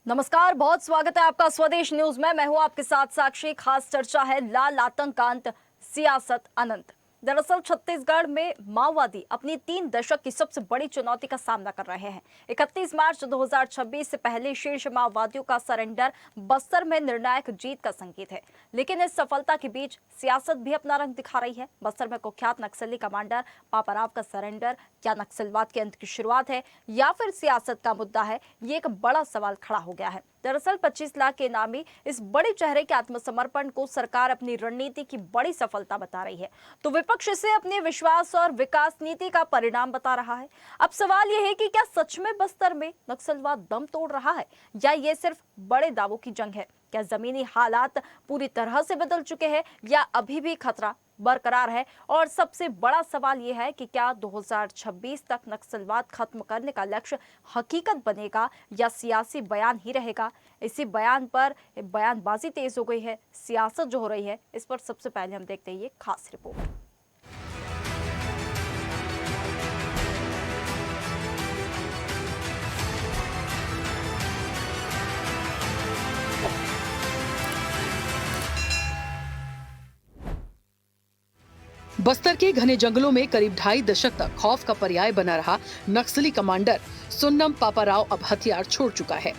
नमस्कार, बहुत स्वागत है आपका स्वदेश न्यूज में। मैं हूं आपके साथ साक्षी। खास चर्चा है लाल आतंकांत सियासत अनंत। दरअसल छत्तीसगढ़ में माओवादी अपनी 3 दशक की सबसे बड़ी चुनौती का सामना कर रहे हैं। 31 मार्च 2026 से पहले शीर्ष माओवादियों का सरेंडर बस्तर में निर्णायक जीत का संकेत है। लेकिन इस सफलता के बीच सियासत भी अपना रंग दिखा रही है। बस्तर में कुख्यात नक्सली कमांडर पापाराव का सरेंडर क्या नक्सलवाद के अंत की शुरुआत है या फिर सियासत का मुद्दा है, ये एक बड़ा सवाल खड़ा हो गया है। दरअसल 25 लाख के इनामी इस बड़े चेहरे के आत्मसमर्पण को सरकार अपनी रणनीति की बड़ी सफलता बता रही है, तो विपक्ष इसे अपने विश्वास और विकास नीति का परिणाम बता रहा है। अब सवाल यह है कि क्या सच में बस्तर में नक्सलवाद दम तोड़ रहा है या ये सिर्फ बड़े दावों की जंग है? क्या जमीनी हालात पूरी तरह से बदल चुके हैं या अभी भी खतरा बरकरार है? और सबसे बड़ा सवाल यह है कि क्या 2026 तक नक्सलवाद खत्म करने का लक्ष्य हकीकत बनेगा या सियासी बयान ही रहेगा? इसी बयान पर बयानबाजी तेज हो गई है, सियासत जो हो रही है, इस पर सबसे पहले हम देखते हैं ये खास रिपोर्ट। बस्तर के घने जंगलों में करीब 2.5 दशक तक खौफ का पर्याय बना रहा नक्सली कमांडर सुन्नम पापाराव अब हथियार छोड़ चुका है।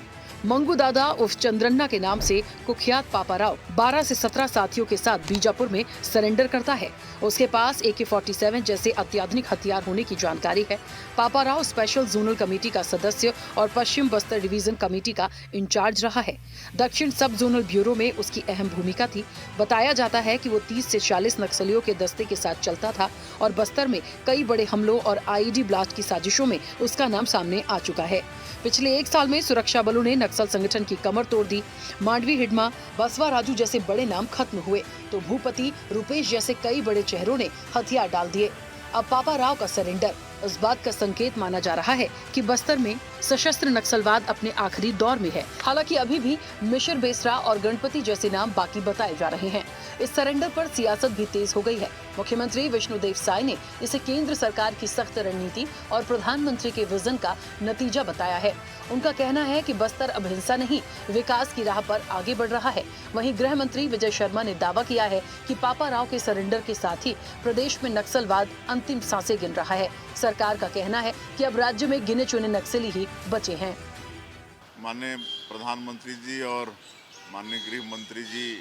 मंगू दादा उर्फ चंद्रन्ना के नाम से कुख्यात पापाराव 12 से 17 साथियों के साथ बीजापुर में सरेंडर करता है। उसके पास AK-47 जैसे अत्याधुनिक हथियार होने की जानकारी है। पापाराव स्पेशल जोनल कमेटी का सदस्य और पश्चिम बस्तर डिवीजन कमेटी का इंचार्ज रहा है। दक्षिण सब जोनल ब्यूरो में उसकी अहम भूमिका थी। बताया जाता है कि वो 30 से 40 नक्सलियों के दस्ते के साथ चलता था और बस्तर में कई बड़े हमलों और IED ब्लास्ट की साजिशों में उसका नाम सामने आ चुका है। पिछले 1 साल में सुरक्षा बलों ने नक्सल संगठन की कमर तोड़ दी। मांडवी हिडमा, बसवा राजू जैसे बड़े नाम खत्म हुए तो भूपति, रुपेश जैसे कई बड़े चेहरों ने हथियार डाल दिए। अब पापाराव का सरेंडर उस बात का संकेत माना जा रहा है कि बस्तर में सशस्त्र नक्सलवाद अपने आखिरी दौर में है। हालांकि अभी भी मिशर बेसरा और गणपति जैसे नाम बाकी बताए जा रहे हैं। इस सरेंडर पर सियासत भी तेज हो गई है। मुख्यमंत्री विष्णुदेव साय ने इसे केंद्र सरकार की सख्त रणनीति और प्रधानमंत्री के विजन का नतीजा बताया है। उनका कहना है कि बस्तर अब हिंसा नहीं, विकास की राह पर आगे बढ़ रहा है। वहीं गृह मंत्री विजय शर्मा ने दावा किया है कि पापाराव के सरेंडर के साथ ही प्रदेश में नक्सलवाद अंतिम सांसें गिन रहा है। सरकार का कहना है कि अब राज्य में गिने चुने नक्सली ही बचे हैं। माननीय प्रधानमंत्री जी और माननीय गृह मंत्री जी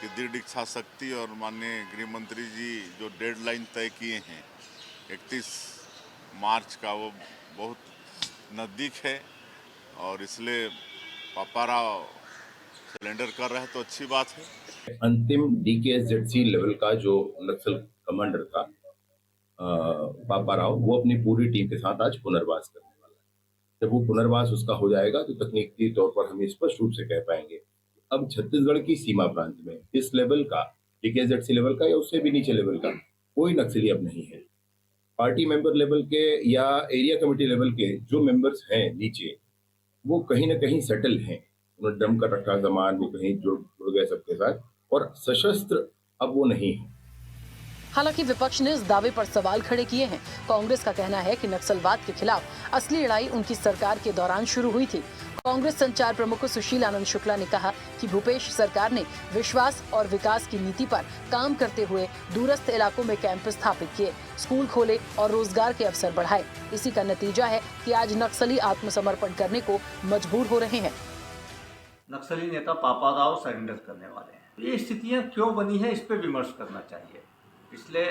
की दृढ़ इच्छा शक्ति और माननीय गृह मंत्री जी जो डेडलाइन तय किए हैं 31 मार्च का, वो बहुत नज़दीक है और इसलिए पापाराव सरेंडर कर रहे हैं तो अच्छी बात है। अंतिम DKSZC लेवल का जो नक्सल कमांडर था पापाराव, वो अपनी पूरी टीम के साथ आज पुनर्वास करने वाला है। जब वो पुनर्वास उसका हो जाएगा तो तकनीकी तौर पर हम स्पष्ट रूप से कह पाएंगे अब छत्तीसगढ़ की सीमा प्रांत में इस लेवल का DKSZC लेवल का या उससे भी नीचे लेवल का कोई नक्सली अब नहीं है। पार्टी मेंबर लेवल के या एरिया कमेटी लेवल के जो मेंबर्स हैं नीचे, वो कहीं ना कहीं सेटल हैं। उन्होंने दम कर रखा सामान, वो कहीं जुड़ गए सबके साथ और सशस्त्र अब वो नहीं है। हालांकि विपक्ष ने इस दावे पर सवाल खड़े किए हैं। कांग्रेस का कहना है कि नक्सलवाद के खिलाफ असली लड़ाई उनकी सरकार के दौरान शुरू हुई थी। कांग्रेस संचार प्रमुख सुशील आनंद शुक्ला ने कहा कि भूपेश सरकार ने विश्वास और विकास की नीति पर काम करते हुए दूरस्थ इलाकों में कैंप स्थापित किए, स्कूल खोले और रोजगार के अवसर बढ़ाए। इसी का नतीजा है कि आज नक्सली आत्मसमर्पण करने को मजबूर हो रहे हैं। नक्सली नेता पापाराव सरेंडर करने वाले हैं। ये स्थितियां क्यों बनी है, इस पर विमर्श करना चाहिए। पिछले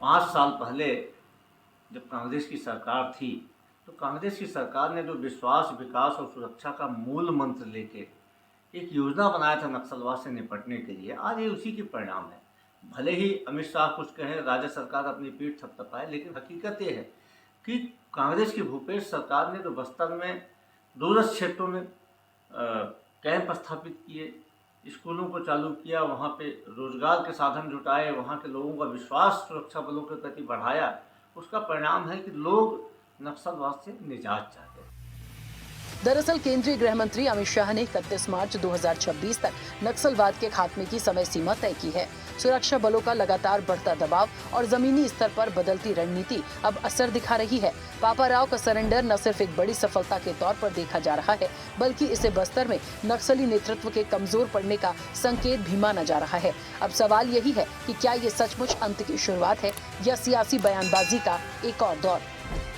5 साल पहले जब कांग्रेस की सरकार थी तो कांग्रेस की सरकार ने जो विश्वास, विकास और सुरक्षा का मूल मंत्र लेके एक योजना बनाया था नक्सलवाद से निपटने के लिए, आज ये उसी के परिणाम है। भले ही अमित शाह कुछ कहें, राज्य सरकार अपनी पीठ थपथपाए, लेकिन हकीकत ये है कि कांग्रेस की भूपेश सरकार ने जो बस्तर में दूरस्थ क्षेत्रों में कैंप स्थापित किए, स्कूलों को चालू किया, वहाँ पे रोजगार के साधन जुटाए, वहाँ के लोगों का विश्वास सुरक्षा बलों के प्रति बढ़ाया, उसका परिणाम है कि लोग नक्सलवाद से निजात चाहते हैं। दरअसल केंद्रीय गृह मंत्री अमित शाह ने 31 मार्च 2026 तक नक्सलवाद के खात्मे की समय सीमा तय की है। सुरक्षा बलों का लगातार बढ़ता दबाव और जमीनी स्तर पर बदलती रणनीति अब असर दिखा रही है। पापा राव का सरेंडर न सिर्फ एक बड़ी सफलता के तौर पर देखा जा रहा है, बल्कि इसे बस्तर में नक्सली नेतृत्व के कमजोर पड़ने का संकेत भी माना जा रहा है। अब सवाल यही है कि क्या ये सचमुच अंत की शुरुआत है या सियासी बयानबाजी का एक और दौर।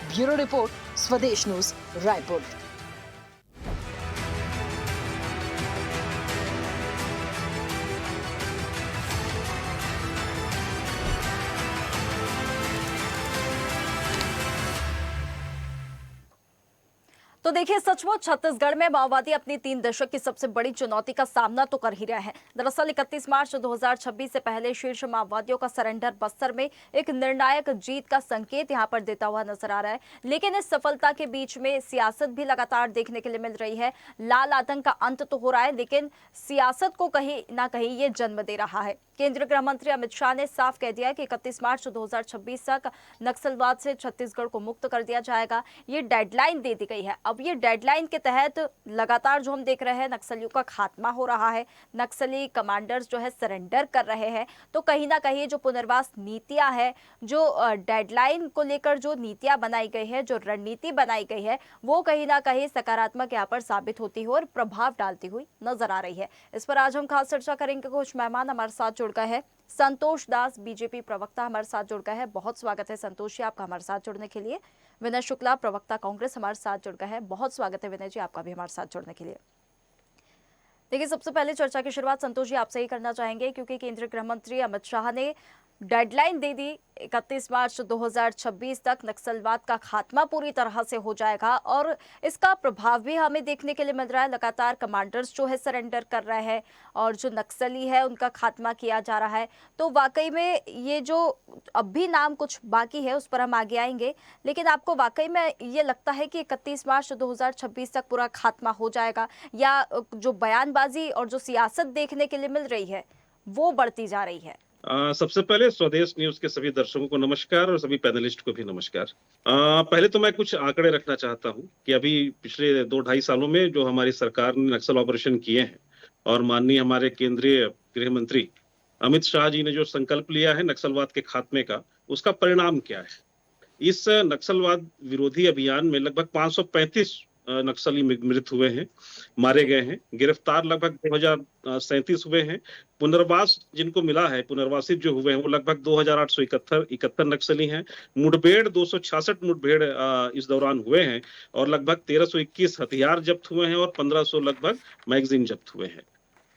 ब्यूरो रिपोर्ट, स्वदेश न्यूज, रायपुर। तो देखिए, सचमुच छत्तीसगढ़ में माओवादी अपनी 3 दशक की सबसे बड़ी चुनौती का सामना तो कर ही रहे हैं। दरअसल 31 मार्च 2026 से पहले शीर्ष माओवादियों का सरेंडर बस्तर में एक निर्णायक जीत का संकेत यहां पर देता हुआ नजर आ रहा है। लेकिन इस सफलता के बीच में सियासत भी लगातार देखने के लिए मिल रही है। लाल आतंक का अंत तो हो रहा है, लेकिन सियासत को कहीं ना कहीं ये जन्म दे रहा है। केंद्रीय गृह मंत्री अमित शाह ने साफ कह दिया कि 31 मार्च 2026 तक नक्सलवाद से छत्तीसगढ़ को मुक्त कर दिया जाएगा। ये डेडलाइन दे दी गई है। अब ये डेडलाइन के तहत लगातार जो हम देख रहे हैं, नक्सलियों का खात्मा हो रहा है, नक्सली कमांडर्स जो है सरेंडर कर रहे हैं। तो कहीं ना कहीं जो पुनर्वास नीतियां है, जो डेडलाइन को लेकर जो नीतियां बनाई गई है, जो रणनीति बनाई गई है, वो कहीं ना कहीं सकारात्मक यहाँ पर साबित होती हुई और प्रभाव डालती हुई नजर आ रही है। इस पर आज हम खास चर्चा करेंगे। कुछ मेहमान हमारे साथ जुड़ गए हैं। संतोष दास, बीजेपी प्रवक्ता, हमारे साथ जुड़ गए हैं। बहुत स्वागत है संतोष जी आपका हमारे साथ जुड़ने के लिए। विनय शुक्ला, प्रवक्ता कांग्रेस, हमारे साथ जुड़ गए हैं। बहुत स्वागत है विनय जी आपका भी हमारे साथ जुड़ने के लिए। देखिए, सबसे पहले चर्चा की शुरुआत संतोष जी आपसे ही करना चाहेंगे, क्योंकि केंद्रीय गृह मंत्री अमित शाह ने डेडलाइन दे दी 31 मार्च 2026 तक नक्सलवाद का खात्मा पूरी तरह से हो जाएगा और इसका प्रभाव भी हमें देखने के लिए मिल रहा है। लगातार कमांडर्स जो है सरेंडर कर रहे हैं और जो नक्सली है उनका खात्मा किया जा रहा है। तो वाकई में ये जो अब भी नाम कुछ बाकी है उस पर हम आगे आएंगे, लेकिन आपको वाकई में ये लगता है कि 31 मार्च 2026 तक पूरा खात्मा हो जाएगा, या जो बयानबाजी और जो सियासत देखने के लिए मिल रही है वो बढ़ती जा रही है? सबसे पहले स्वदेश न्यूज के सभी दर्शकों को नमस्कार और सभी पैनलिस्ट को भी नमस्कार। पहले तो मैं कुछ आंकड़े रखना चाहता हूं कि अभी पिछले 2-2.5 सालों में जो हमारी सरकार ने नक्सल ऑपरेशन किए हैं और माननीय हमारे केंद्रीय गृह मंत्री अमित शाह जी ने जो संकल्प लिया है नक्सलवाद के खात्मे का, उसका परिणाम क्या है। इस नक्सलवाद विरोधी अभियान में लगभग 535 नक्सली मृत हुए हैं, मारे गए हैं। गिरफ्तार लगभग 2037 हुए हैं। पुनर्वास जिनको मिला है, पुनर्वासित जो हुए हैं वो लगभग 2871 नक्सली हैं। मुठभेड़ 266 मुठभेड़ इस दौरान हुए हैं और लगभग 1321 हथियार जब्त हुए हैं और 1500 लगभग मैगजीन जब्त हुए हैं।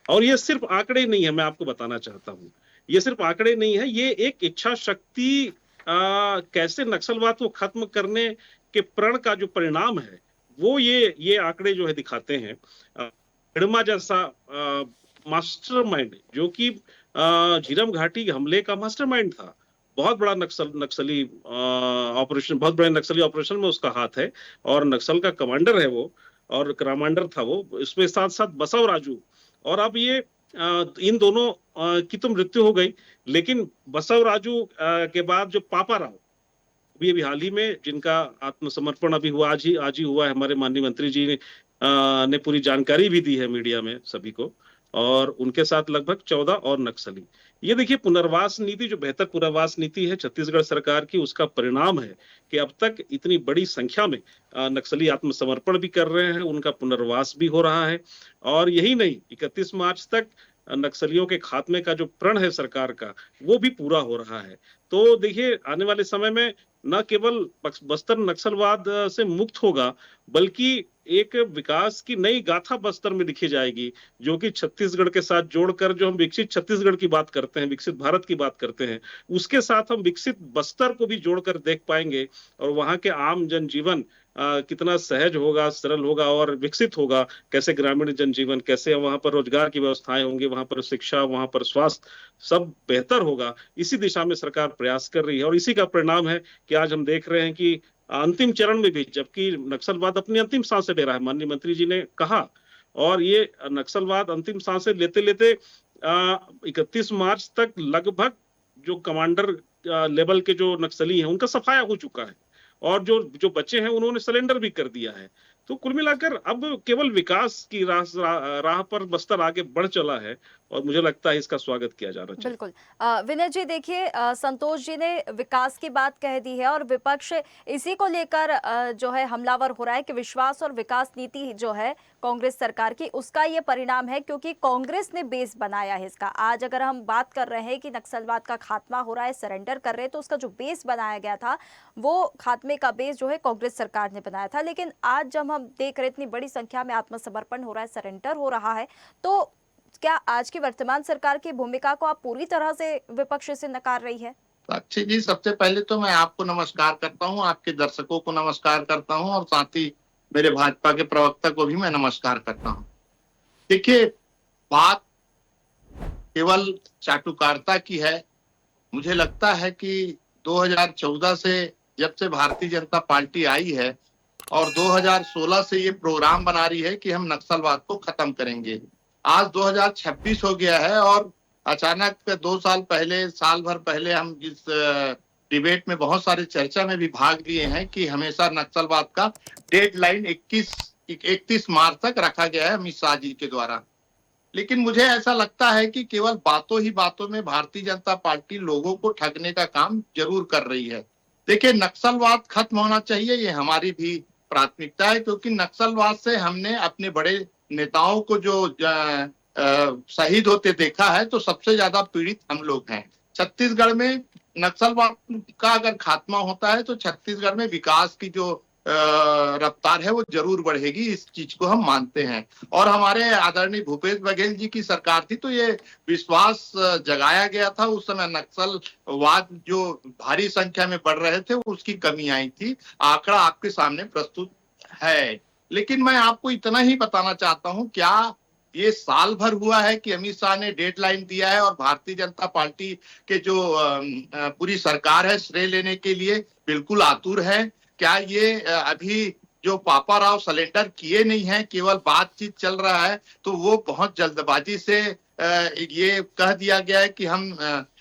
और ये सिर्फ आंकड़े नहीं है, मैं आपको बताना चाहता हूँ, ये सिर्फ आंकड़े नहीं है, ये एक इच्छा शक्ति कैसे नक्सलवाद को खत्म करने के प्रण का जो परिणाम है वो ये आंकड़े जो है दिखाते हैं। हिड़मा जैसा मास्टरमाइंड जो कि झीरम घाटी हमले का मास्टरमाइंड था, बहुत बड़ा नक्सली ऑपरेशन, बहुत बड़े नक्सली ऑपरेशन में उसका हाथ है और नक्सल का कमांडर है वो, और कमांडर था वो। इसमें साथ साथ बसव राजू, और अब ये इन दोनों की तो मृत्यु हो गई, लेकिन बसव राजू के बाद जो पापा राव अभी हाल ही में जिनका आत्मसमर्पण अभी हुआ, आज ही हुआ है, हमारे माननीय मंत्री जी ने पूरी जानकारी भी दी है मीडिया में सभी को, और उनके साथ लगभग 14 और नक्सली। ये देखिए, पुनर्वास नीति, जो बेहतर पुनर्वास नीति है छत्तीसगढ़ सरकार की, उसका परिणाम है कि अब तक इतनी बड़ी संख्या में नक्सली आत्मसमर्पण भी कर रहे हैं, उनका पुनर्वास भी हो रहा है। और यही नहीं, 31 मार्च तक नक्सलियों के खात्मे का जो प्रण है सरकार का, वो भी पूरा हो रहा है। तो देखिए, आने वाले समय में न केवल बस्तर नक्सलवाद से मुक्त होगा, बल्कि एक विकास की नई गाथा बस्तर में लिखी जाएगी, जो कि छत्तीसगढ़ के साथ जोड़कर, जो हम विकसित छत्तीसगढ़ की बात करते हैं, विकसित भारत की बात करते हैं, उसके साथ हम विकसित बस्तर को भी जोड़कर देख पाएंगे। और वहां के आम जनजीवन कितना सहज होगा, सरल होगा और विकसित होगा, कैसे ग्रामीण जनजीवन, कैसे वहां पर रोजगार की व्यवस्थाएं होंगी, वहां पर शिक्षा, वहां पर स्वास्थ्य, सब बेहतर होगा। इसी दिशा में सरकार प्रयास कर रही है और इसी का परिणाम है कि आज हम देख रहे हैं कि अंतिम चरण में भी, जबकि नक्सलवाद अपनी अंतिम सांसें ले रहा है, माननीय मंत्री जी ने कहा, और ये नक्सलवाद अंतिम सांसें लेते लेते 31 मार्च तक लगभग जो कमांडर लेवल के जो नक्सली हैं उनका सफाया हो चुका है, और जो बच्चे हैं उन्होंने सरेंडर भी कर दिया है। तो कुल मिलाकर अब केवल विकास की राह पर बस्तर आगे बढ़ चला है और मुझे लगता है इसका स्वागत किया जाना चाहिए। बिल्कुल। विनय जी देखिए, संतोष जी ने विकास की बात कह दी है और विपक्ष इसी को लेकर जो है हमलावर हो रहा है कि विश्वास और विकास नीति जो है कांग्रेस सरकार की, उसका ये परिणाम है क्योंकि कांग्रेस ने बेस बनाया है इसका। आज अगर हम बात कर रहे हैं कि नक्सलवाद का खात्मा हो रहा है, सरेंडर कर रहे हैं, तो उसका जो बेस बनाया गया था वो खात्मे का बेस जो है कांग्रेस सरकार ने बनाया था। लेकिन आज जब हम देख रहे इतनी बड़ी संख्या में आत्मसमर्पण हो रहा है, सरेंडर हो रहा है, तो क्या आज की वर्तमान सरकार की भूमिका को आप पूरी तरह से विपक्ष से नकार रही है? साक्षी जी, सबसे पहले तो मैं आपको नमस्कार करता हूं, आपके दर्शकों को नमस्कार करता हूं और साथ ही मेरे भाजपा के प्रवक्ता को भी मैं नमस्कार करता हूं। देखिए, बात केवल चाटुकारिता की है। मुझे लगता है कि 2014 से जब से भारतीय जनता पार्टी आई है और 2016 से ये प्रोग्राम बना रही है कि हम नक्सलवाद को खत्म करेंगे। आज 2026 हो गया है और अचानक 2 साल पहले, साल भर पहले हम इस डिबेट में बहुत सारे चर्चा में भी भाग लिए हैं कि हमेशा नक्सलवाद का डेडलाइन 31 मार्च तक रखा गया है अमित शाह जी के द्वारा। लेकिन मुझे ऐसा लगता है कि केवल बातों ही बातों में भारतीय जनता पार्टी लोगों को ठगने का काम जरूर कर रही है। देखिए, नक्सलवाद खत्म होना चाहिए, ये हमारी भी प्राथमिकता है, क्योंकि नक्सलवाद से हमने अपने बड़े नेताओं को जो शहीद होते देखा है, तो सबसे ज्यादा पीड़ित हम लोग हैं। छत्तीसगढ़ में नक्सलवाद का अगर खात्मा होता है तो छत्तीसगढ़ में विकास की जो रफ्तार है वो जरूर बढ़ेगी, इस चीज को हम मानते हैं। और हमारे आदरणीय भूपेश बघेल जी की सरकार थी तो ये विश्वास जगाया गया था। उस समय नक्सलवाद जो भारी संख्या में बढ़ रहे थे उसकी कमी आई थी। आंकड़ा आपके सामने प्रस्तुत है। लेकिन मैं आपको इतना ही बताना चाहता हूं, क्या ये साल भर हुआ है कि अमित शाह ने डेडलाइन दिया है और भारतीय जनता पार्टी के जो पूरी सरकार है श्रेय लेने के लिए बिल्कुल आतुर है? क्या ये अभी जो पापा राव सरेंडर किए नहीं है, केवल बातचीत चल रहा है? तो वो बहुत जल्दबाजी से ये कह दिया गया है कि हम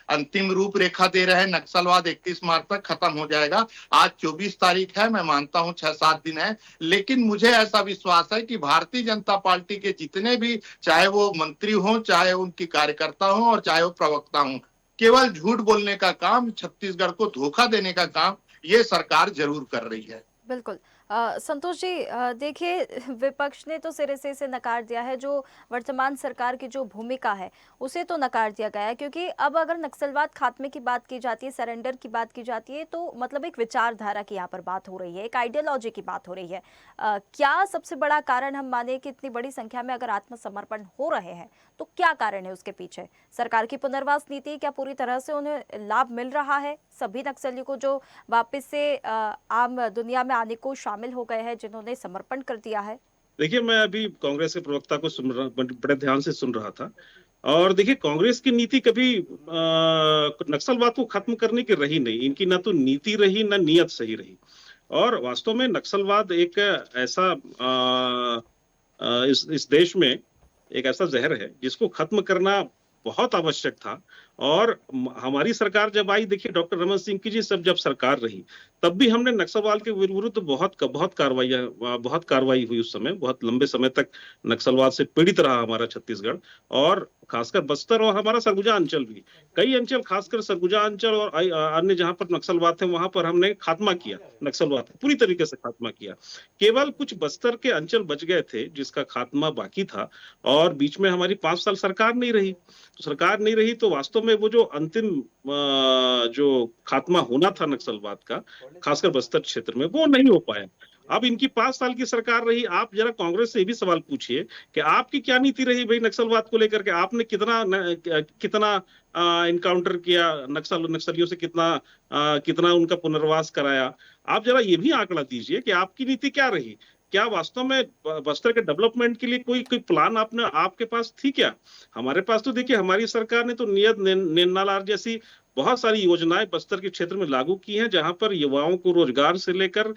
अंतिम रूप रेखा दे रहे हैं, नक्सलवाद 31 मार्च तक खत्म हो जाएगा। आज 24 तारीख है, मैं मानता हूं 6-7 दिन है, लेकिन मुझे ऐसा विश्वास है कि भारतीय जनता पार्टी के जितने भी, चाहे वो मंत्री हों, चाहे उनकी कार्यकर्ता हों और चाहे वो प्रवक्ता हों, केवल झूठ बोलने का काम, छत्तीसगढ़ को धोखा देने का काम ये सरकार जरूर कर रही है। बिल्कुल। संतोष जी, देखिए, विपक्ष ने तो सिरे से इसे नकार दिया है। जो वर्तमान सरकार की जो भूमिका है उसे तो नकार दिया गया है, क्योंकि अब अगर नक्सलवाद खात्मे की बात की जाती है, सरेंडर की बात की जाती है, तो मतलब एक विचारधारा की यहाँ पर बात हो रही है, एक आइडियोलॉजी की बात हो रही है। क्या सबसे बड़ा कारण हम माने कि इतनी बड़ी संख्या में अगर आत्मसमर्पण हो रहे हैं तो क्या कारण है उसके पीछे? सरकार की पुनर्वास नीति, क्या पूरी तरह से उन्हें लाभ मिल रहा है? सभी नक्सलियों को जो वापस से आम दुनिया में आने को शामिल हो गए हैं, जिन्होंने समर्पण कर दिया है? देखिए, मैं अभी कांग्रेस के प्रवक्ता को बड़े ध्यान से सुन रहा था और देखिए, कांग्रेस की नीति कभी नक्सलवाद को खत्म करने की रही नहीं। इनकी ना तो नीति रही, ना नियत सही रही। और वास्तव में नक्सलवाद एक ऐसा इस देश में एक ऐसा जहर है जिसको खत्म करना बहुत आवश्यक था। और हमारी सरकार जब आई, देखिए डॉक्टर रमन सिंह की जी जब सरकार रही, तब भी हमने नक्सलवाद के विरुद्ध बहुत कार्रवाई हुई। उस समय बहुत लंबे समय तक नक्सलवाद से पीड़ित रहा हमारा छत्तीसगढ़, और खासकर बस्तर और हमारा सरगुजा अंचल भी। कई अंचल, खासकर सरगुजा अंचल और अन्य जहां पर नक्सलवाद थे, वहां पर हमने खात्मा किया, नक्सलवाद पूरी तरीके से खात्मा किया। केवल कुछ बस्तर के अंचल बच गए थे जिसका खात्मा बाकी था, और बीच में हमारी 5 साल सरकार नहीं रही। तो सरकार नहीं रही तो वास्तव में वो जो अंतिम जो खात्मा होना था नक्सलवाद का, खासकर बस्तर क्षेत्र में, वो नहीं हो पाया। अब इनकी 5 साल की सरकार रही। आप जरा कांग्रेस से ये भी सवाल पूछिए कि आपकी क्या नीति रही भाई नक्सलवाद को लेकर के? आपने कितना इनकाउंटर किया नक्सलियों से, कितना उनका पुनर्वास कराया? आप जरा ये भी आंकड़ा दीजिए कि आपकी नीति क्या रही। क्या वास्तव में बस्तर के डेवलपमेंट के लिए कोई प्लान आपके पास थी क्या? हमारे पास तो देखिए, हमारी सरकार ने तो नियत नेन्नालार जैसी बहुत सारी योजनाएं बस्तर के क्षेत्र में लागू की हैं, जहां पर युवाओं को रोजगार से लेकर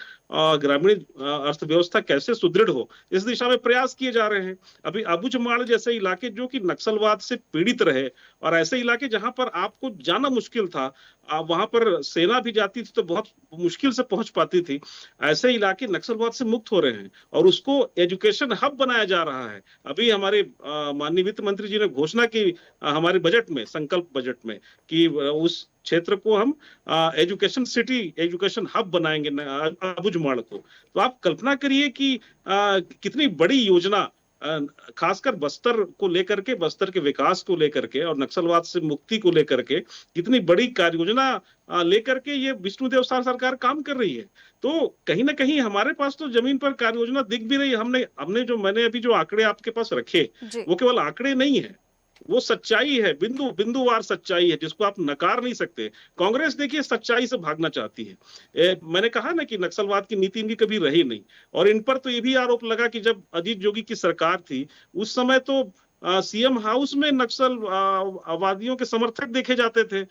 ग्रामीण अर्थव्यवस्था कैसे सुदृढ़ हो, इस दिशा में प्रयास किए जा रहे हैं। अभी अबुझमाड़ जैसे इलाके जो कि नक्सलवाद से पीड़ित रहे, और ऐसे इलाके जहां पर आपको जाना मुश्किल था, वहां पर सेना भी जाती थी तो बहुत मुश्किल से पहुंच पाती थी, ऐसे इलाके नक्सलवाद से मुक्त हो रहे हैं और उसको एजुकेशन हब बनाया जा रहा है। अभी हमारे माननीय वित्त मंत्री जी ने घोषणा की हमारे बजट में, संकल्प बजट में, कि उस क्षेत्र को हम एजुकेशन सिटी, एजुकेशन हब बनाएंगे अबुझमाड़ को। तो आप कल्पना करिए कि कितनी बड़ी योजना खासकर बस्तर को लेकर के, बस्तर के विकास को लेकर के और नक्सलवाद से मुक्ति को लेकर के कितनी बड़ी कार्य योजना लेकर के ये विष्णुदेव साय सरकार काम कर रही है। तो कहीं ना कहीं हमारे पास तो जमीन पर कार्य योजना दिख भी रही है। मैंने अभी जो आंकड़े आपके पास रखे, वो केवल आंकड़े नहीं है, वो सच्चाई है, बिंदुवार सच्चाई है, जिसको आप नकार नहीं सकते। कांग्रेस देखिए सच्चाई से भागना चाहती है। मैंने कहा ना कि नक्सलवाद की नीति इनकी कभी रही नहीं, और इन पर तो ये भी आरोप लगा कि जब अजीत जोगी की सरकार थी उस समय तो सीएम हाउस में नक्सलवादियों के समर्थक देखे जाते थे।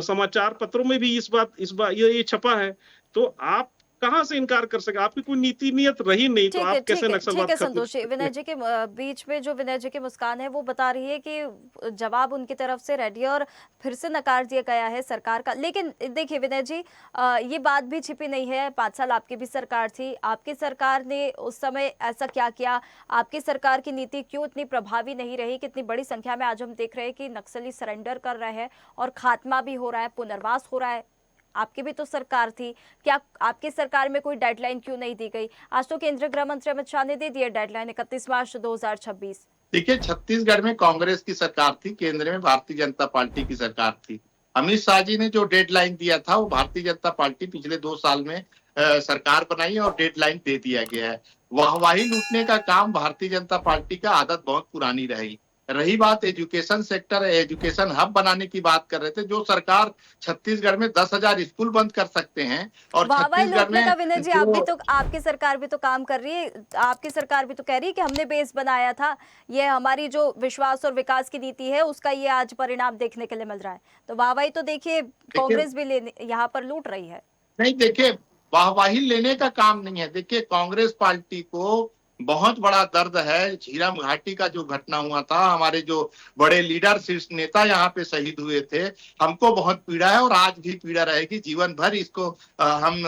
समाचार पत्रों में भी इस बात ये छपा है। तो आप कहां से इनकार कर सके? आपकी कोई नीति नियत रही नहीं, तो आप कैसे नक्सलवाद? ठीक है संतोष जी, विनय जी के बीच में जो विनय जी की मुस्कान है वो बता रही है कि जवाब उनकी तरफ से रेडी और फिर से नकार दिया गया है सरकार का। लेकिन देखिए विनय जी, ये बात भी छिपी नहीं है, 5 साल आपकी भी सरकार थी, आपकी सरकार ने उस समय ऐसा क्या किया, आपकी सरकार की नीति क्यों इतनी प्रभावी नहीं रही? कितनी बड़ी संख्या में आज हम देख रहे हैं कि नक्सली सरेंडर कर रहे हैं और खात्मा भी हो रहा है, पुनर्वास हो रहा है। आपकी भी तो सरकार थी, क्या आपकी सरकार में कोई डेडलाइन क्यों नहीं दी गई? आज तो केंद्रीय गृह मंत्री अमित शाह ने दे दिया डेडलाइन 31 मार्च 2026। देखिए, छत्तीसगढ़ में कांग्रेस की सरकार थी, केंद्र में भारतीय जनता पार्टी की सरकार थी। अमित शाह जी ने जो डेडलाइन दिया था वो भारतीय जनता पार्टी पिछले 2 साल में सरकार बनाई और डेडलाइन दे दिया गया है। वाहवाही लूटने का काम भारतीय जनता पार्टी का आदत बहुत पुरानी रही बात एजुकेशन सेक्टर, एजुकेशन हब बनाने की बात कर रहे थे। जो सरकार छत्तीसगढ़ में 10,000 स्कूल बंद कर सकते हैं और छत्तीसगढ़ में विनय जी, आपकी सरकार भी तो काम कर रही है, आपकी सरकार भी तो कह रही है कि हमने बेस बनाया था, ये हमारी जो विश्वास और विकास की नीति है उसका ये आज परिणाम देखने के लिए मिल रहा है। तो वाहवाही तो देखिए कांग्रेस भी यहाँ पर लूट रही है। नहीं, देखिए वाहवाही लेने का काम नहीं है। देखिए, कांग्रेस पार्टी को बहुत बड़ा दर्द है। झीरम घाटी का जो घटना हुआ था, हमारे जो बड़े लीडर शीर्ष नेता यहाँ पे शहीद हुए थे, हमको बहुत पीड़ा है और आज भी पीड़ा रहेगी। जीवन भर इसको हम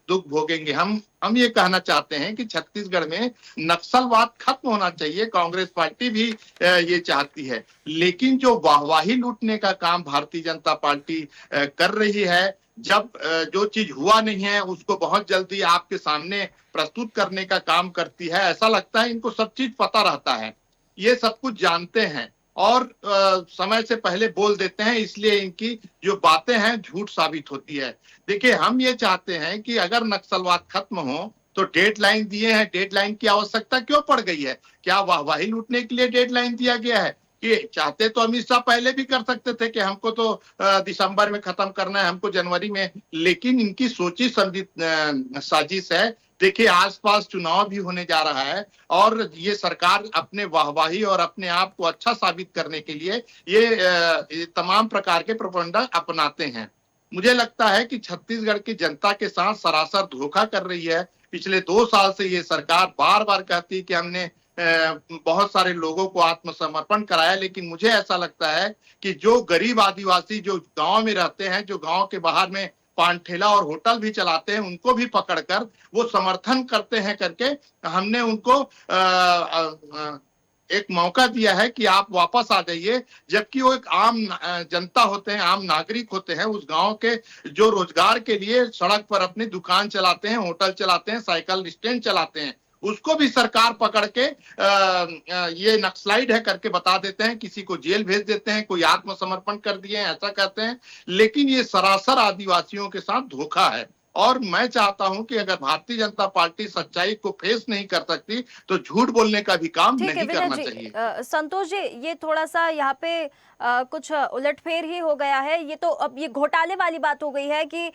दुख भोगेंगे। हम ये कहना चाहते हैं कि छत्तीसगढ़ में नक्सलवाद खत्म होना चाहिए। कांग्रेस पार्टी भी ये चाहती है, लेकिन जो वाहवाही लूटने का काम भारतीय जनता पार्टी कर रही है, जब जो चीज हुआ नहीं है उसको बहुत जल्दी आपके सामने प्रस्तुत करने का काम करती है। ऐसा लगता है इनको सब चीज पता रहता है, ये सब कुछ जानते हैं और समय से पहले बोल देते हैं, इसलिए इनकी जो बातें हैं झूठ साबित होती है। देखिए, हम ये चाहते हैं कि अगर नक्सलवाद खत्म हो तो डेडलाइन दिए हैं, डेडलाइन की आवश्यकता क्यों पड़ गई है? क्या वाहवाही लूटने के लिए डेडलाइन दिया गया है? कि चाहते तो अमित शाह पहले भी कर सकते थे कि हमको तो दिसंबर में खत्म करना है, हमको जनवरी में, लेकिन इनकी सोची समझी साजिश है। देखिए, आसपास चुनाव भी होने जा रहा है और ये सरकार अपने वाहवाही और अपने आप को अच्छा साबित करने के लिए ये तमाम प्रकार के प्रोपेगेंडा अपनाते हैं। मुझे लगता है कि छत्तीसगढ़ की जनता के साथ सरासर धोखा कर रही है। पिछले 2 साल से ये सरकार बार बार कहती है कि हमने बहुत सारे लोगों को आत्मसमर्पण कराया, लेकिन मुझे ऐसा लगता है कि जो गरीब आदिवासी जो गांव में रहते हैं, जो गांव के बाहर में पान ठेला और होटल भी चलाते हैं, उनको भी पकड़कर वो समर्थन करते हैं करके हमने उनको एक मौका दिया है कि आप वापस आ जाइए, जबकि वो एक आम जनता होते हैं, आम नागरिक होते हैं उस गांव के, जो रोजगार के लिए सड़क पर अपनी दुकान चलाते हैं, होटल चलाते हैं, साइकिल स्टैंड चलाते हैं। उसको भी सरकार पकड़ के ये नक्सलाइट है करके बता देते हैं, किसी को जेल भेज देते हैं, कोई आत्मसमर्पण कर दिए हैं ऐसा कहते हैं, लेकिन ये सरासर आदिवासियों के साथ धोखा है और मैं चाहता हूं कि अगर भारतीय जनता पार्टी सच्चाई को फेस नहीं कर सकती तो झूठ बोलने का भी काम ठीक है नहीं विनय करना जी, चाहिए। संतोष जी, ये थोड़ा सा यहाँ पे कुछ उलटफेर ही हो गया है। ये तो अब ये घोटाले वाली बात हो गई है कि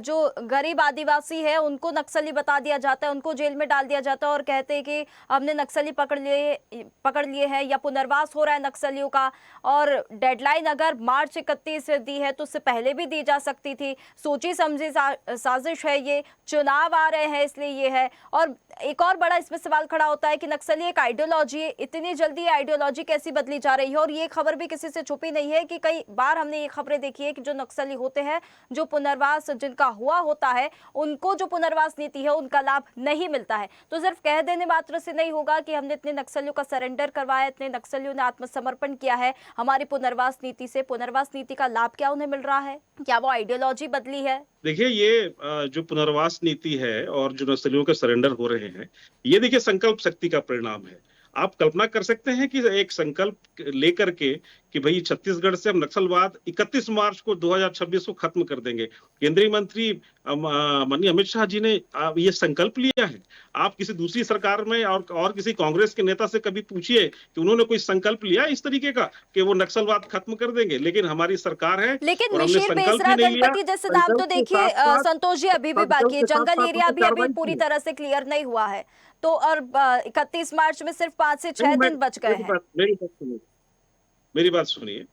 जो गरीब आदिवासी है उनको नक्सली बता दिया जाता है, उनको जेल में डाल दिया जाता है और कहते हैं कि हमने नक्सली पकड़ लिए हैं या पुनर्वास हो रहा है नक्सलियों का। और डेडलाइन अगर मार्च 31 दी है तो उससे पहले भी दी जा सकती थी। सोची समझी साजिश है ये, चुनाव आ रहे हैं इसलिए ये है। और एक और बड़ा इसमें सवाल खड़ा होता है कि नक्सली एक आइडियोलॉजी है, इतनी जल्दी आइडियोलॉजी कैसी बदली जा रही है। और ये खबर भी किसी से छुपी नहीं है कि कई बार हमने ये खबरें देखी है कि जो नक्सली होते हैं, जो पुनर्वास जिनका हुआ होता है, उनको जो पुनर्वास नीति है उनका लाभ नहीं मिलता है। तो सिर्फ कह देने मात्र से नहीं होगा कि हमने इतने नक्सलियों का सरेंडर करवाया, इतने नक्सलियों ने आत्मसमर्पण किया है हमारी पुनर्वास नीति से। पुनर्वास नीति का लाभ क्या उन्हें मिल रहा है? क्या वो आइडियोलॉजी बदली है? देखिए, ये जो पुनर्वास नीति है और जो नक्सलियों के सरेंडर हो रहे हैं, ये देखिए संकल्प शक्ति का परिणाम है। आप कल्पना कर सकते हैं कि एक संकल्प लेकर के कि भाई छत्तीसगढ़ से हम नक्सलवाद 31 मार्च को 2026 को खत्म कर देंगे। केंद्रीय मंत्री माननीय अमित शाह जी ने ये संकल्प लिया है। आप किसी दूसरी सरकार में और किसी कांग्रेस के नेता से कभी पूछिए कि उन्होंने कोई संकल्प लिया इस तरीके का कि वो नक्सलवाद खत्म कर देंगे। लेकिन हमारी सरकार है लेकिन और हमने मिशिर, संकल्प बेसरा, भी नहीं लिया। गणपति जैसे नाम तो संकल्प के देखिए साथ-साथ संतोष जी अभी भी बाकी है। जंगल एरिया भी अभी पूरी तरह से क्लियर नहीं हुआ है। तो और 31 मार्च में सिर्फ 5 से 6 दिन बच गए हैं। मेरी बात सुनिए।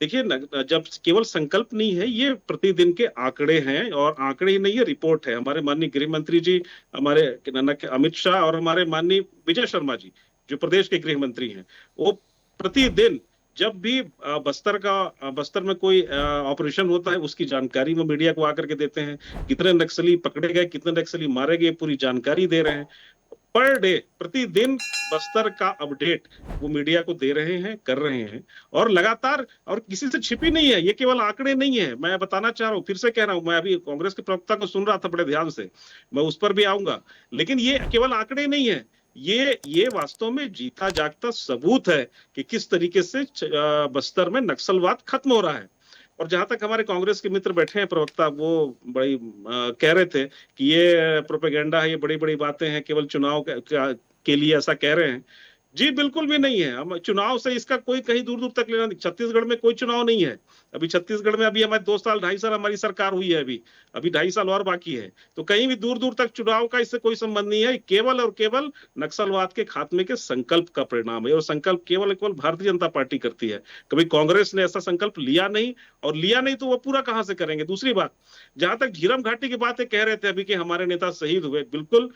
देखिए, जब केवल संकल्प नहीं है, ये प्रतिदिन के आंकड़े हैं और आंकड़े ही नहीं है, रिपोर्ट है। हमारे माननीय गृह मंत्री जी, हमारे अमित शाह और हमारे माननीय विजय शर्मा जी जो प्रदेश के गृह मंत्री हैं, वो प्रतिदिन जब भी बस्तर में कोई ऑपरेशन होता है उसकी जानकारी वो मीडिया को आकर के देते हैं। कितने नक्सली पकड़े गए, कितने नक्सली मारे गए, पूरी जानकारी दे रहे हैं। पर डे, प्रतिदिन बस्तर का अपडेट वो मीडिया को दे रहे हैं, कर रहे हैं और लगातार, और किसी से छिपी नहीं है। ये केवल आंकड़े नहीं है, मैं बताना चाह रहा हूँ, फिर से कह रहा हूँ। मैं अभी कांग्रेस के प्रवक्ता को सुन रहा था बड़े ध्यान से, मैं उस पर भी आऊंगा। लेकिन ये केवल आंकड़े नहीं है, ये वास्तव में जीता जागता सबूत है कि किस तरीके से बस्तर में नक्सलवाद खत्म हो रहा है। और जहां तक हमारे कांग्रेस के मित्र बैठे हैं प्रवक्ता, वो बड़ी कह रहे थे कि ये प्रोपेगेंडा है, ये बड़ी बड़ी बातें हैं, केवल चुनाव के लिए ऐसा कह रहे हैं। जी बिल्कुल भी नहीं है। हम चुनाव से इसका कोई कहीं दूर दूर तक लेना नहीं। छत्तीसगढ़ में कोई चुनाव नहीं है। अभी छत्तीसगढ़ में अभी हमारे 2 साल 2.5 साल हमारी सरकार हुई है, अभी 2.5 साल और बाकी है। तो कहीं भी दूर दूर तक चुनाव का इससे कोई संबंध नहीं है। केवल और केवल नक्सलवाद के खात्मे के संकल्प का परिणाम है और संकल्प केवल केवल भारतीय जनता पार्टी करती है। कभी कांग्रेस ने ऐसा संकल्प लिया नहीं, और लिया नहीं तो वो पूरा कहां से करेंगे। दूसरी बात, जहां तक झीरम घाटी की बातें कह रहे थे अभी कि हमारे नेता शहीद हुए, बिल्कुल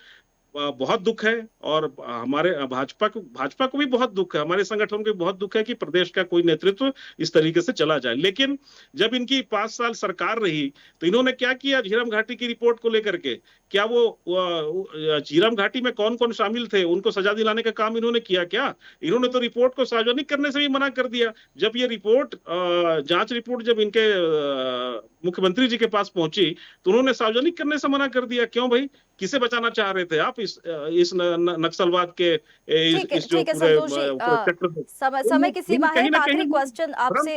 बहुत दुख है। और हमारे भाजपा को भी बहुत दुख है, हमारे संगठन को भी बहुत दुख है कि प्रदेश का कोई नेतृत्व इस तरीके से चला जाए। लेकिन जब इनकी 5 साल सरकार रही तो इन्होंने क्या किया झीरम घाटी की रिपोर्ट को लेकर के? क्या वो झीरम घाटी में कौन कौन शामिल थे उनको सजा दिलाने का काम इन्होंने किया क्या? इन्होंने तो रिपोर्ट को सार्वजनिक करने से भी मना कर दिया। जब ये रिपोर्ट जांच रिपोर्ट जब इनके मुख्यमंत्री जी के पास पहुंची तो उन्होंने सार्वजनिक करने से मना कर दिया। क्यों भाई? किसे बचाना चाह रहे थे आप इस नक्सलवाद के इस जो पूरे समय की सीमा है। एक कहीं आखिरी ना क्वेश्चन आपसे,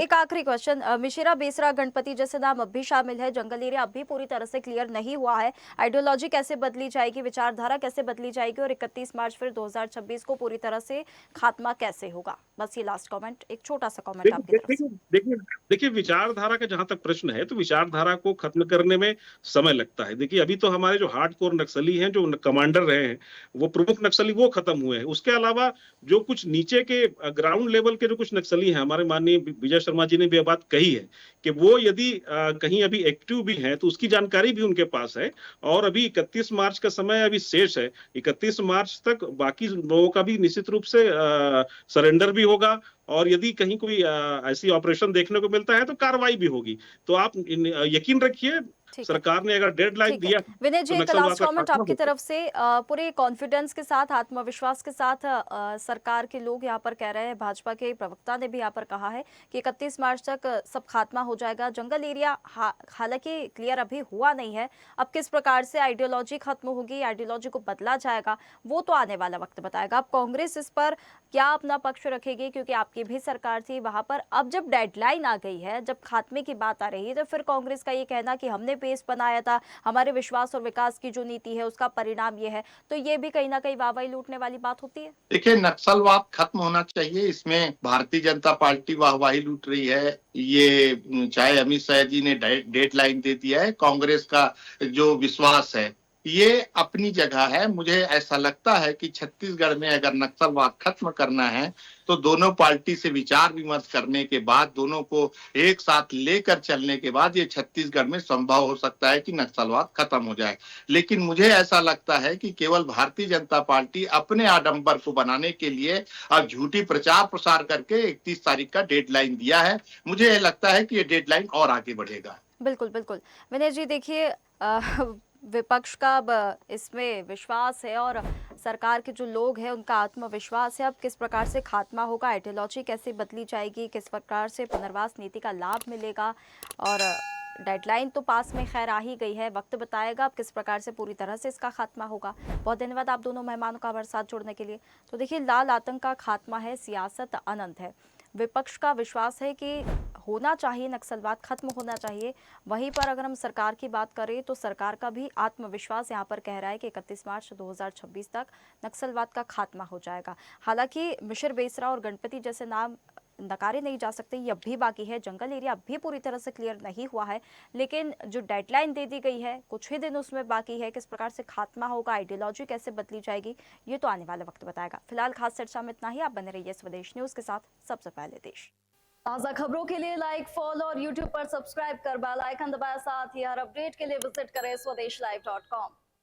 एक आखिरी क्वेश्चन। मिशिरा, बेसरा, गणपति जैसे नाम अब भी शामिल है। जंगल एरिया अब भी पूरी तरह से क्लियर नहीं हुआ है। आइडियोलॉजी कैसे बदली जाएगी, विचारधारा कैसे बदली जाएगी, और 31 मार्च फिर 2026 को पूरी तरह से खात्मा कैसे होगा? बस ये लास्ट कमेंट, एक छोटा सा कमेंट आपकी तरफ से। देखिए, विचारधारा का जहां तक प्रश्न है तो विचारधारा को खत्म करने में समय लगता है। देखिए, अभी तो हमारे जो हार्डकोर नक्सली हैं, जो कमांडर रहे हैं, वो प्रमुख नक्सली वो खत्म हुए हैं। उसके अलावा जो कुछ नीचे के ग्राउंड लेवल के जो कुछ नक्सली हैं, हमारे माननीय विजय शर्मा जी ने भी यह बात कही है कि वो यदि कहीं अभी एक्टिव भी हैं तो उसकी जानकारी भी उनके पास है। और अभी 31 मार्च का समय अभी शेष है। 31 मार्च तक बाकी लोगों का भी निश्चित रूप से सरेंडर भी होगा, और यदि कहीं कोई ऐसी ऑपरेशन देखने को मिलता है तो कार्रवाई भी होगी। तो आप यकीन रखिए, सरकार ने अगर डेडलाइन दिया। विनय जी, एक लास्ट कमेंट आपकी तरफ से। पूरे कॉन्फिडेंस के साथ, आत्मविश्वास के साथ सरकार के लोग यहाँ पर कह रहे हैं, भाजपा के प्रवक्ता ने भी यहाँ पर कहा है कि 31 मार्च तक सब खात्मा हो जाएगा। जंगल एरिया हालांकि क्लियर अभी हुआ नहीं है। अब किस प्रकार से आइडियोलॉजी खत्म होगी, आइडियोलॉजी को बदला जाएगा, वो तो आने वाला वक्त बताएगा। अब कांग्रेस इस पर क्या अपना पक्ष रखेगी, क्योंकि आपकी भी सरकार थी वहां पर। अब जब डेडलाइन आ गई है, जब खात्मे की बात आ रही है, तो फिर कांग्रेस का ये कहना कि हमने पेस बनाया था, हमारे विश्वास और विकास की जो नीति है उसका परिणाम ये है, तो ये भी कहीं ना कहीं वाहवाही लूटने वाली बात होती है। देखिए, नक्सलवाद खत्म होना चाहिए, इसमें भारतीय जनता पार्टी वाहवाही लूट रही है। ये चाहे अमित शाह जी ने डेडलाइन दे दिया है, कांग्रेस का जो विश्वास है ये अपनी जगह है। मुझे ऐसा लगता है कि छत्तीसगढ़ में अगर नक्सलवाद खत्म करना है तो दोनों पार्टी से विचार विमर्श करने के बाद, दोनों को एक साथ लेकर चलने के बाद ये छत्तीसगढ़ में संभव हो सकता है कि नक्सलवाद खत्म हो जाए। लेकिन मुझे ऐसा लगता है कि केवल भारतीय जनता पार्टी अपने आडंबर को बनाने के लिए अब झूठी प्रचार प्रसार करके 31 तारीख का डेडलाइन दिया है। मुझे लगता है कि ये डेडलाइन और आगे बढ़ेगा। बिल्कुल बिल्कुल। विनय जी देखिए, विपक्ष का अब इसमें विश्वास है और सरकार के जो लोग हैं उनका आत्मविश्वास है। अब किस प्रकार से खात्मा होगा, आइडियोलॉजी कैसे बदली जाएगी, किस प्रकार से पुनर्वास नीति का लाभ मिलेगा, और डेडलाइन तो पास में खैर आ ही गई है, वक्त बताएगा अब किस प्रकार से पूरी तरह से इसका खात्मा होगा। बहुत धन्यवाद आप दोनों मेहमानों का हमारे साथ जुड़ने के लिए। तो देखिए, लाल आतंक का खात्मा है, सियासत अनंत है। विपक्ष का विश्वास है कि होना चाहिए, नक्सलवाद खत्म होना चाहिए। वहीं पर अगर हम सरकार की बात करें तो सरकार का भी आत्मविश्वास यहाँ पर कह रहा है कि 31 मार्च 2026 तक नक्सलवाद का खात्मा हो जाएगा। हालांकि मिश्र बेसरा और गणपति जैसे नाम नकारे नहीं जा सकते, ये अब भी बाकी है, जंगल एरिया अब भी पूरी तरह से क्लियर नहीं हुआ है। लेकिन जो डेडलाइन दे दी गई है, कुछ ही दिन उसमें बाकी है, किस प्रकार से खात्मा होगा, आइडियोलॉजी कैसे बदली जाएगी, ये तो आने वाला वक्त बताएगा। फिलहाल खास चर्चा में इतना ही। आप बने रहिए स्वदेश न्यूज के साथ, सबसे पहले देश। ताज़ा खबरों के लिए लाइक, फॉलो और यूट्यूब पर सब्सक्राइब कर बेल आइकन दबाएं। साथ ही हर अपडेट के लिए विजिट करें स्वदेशलाइव.com।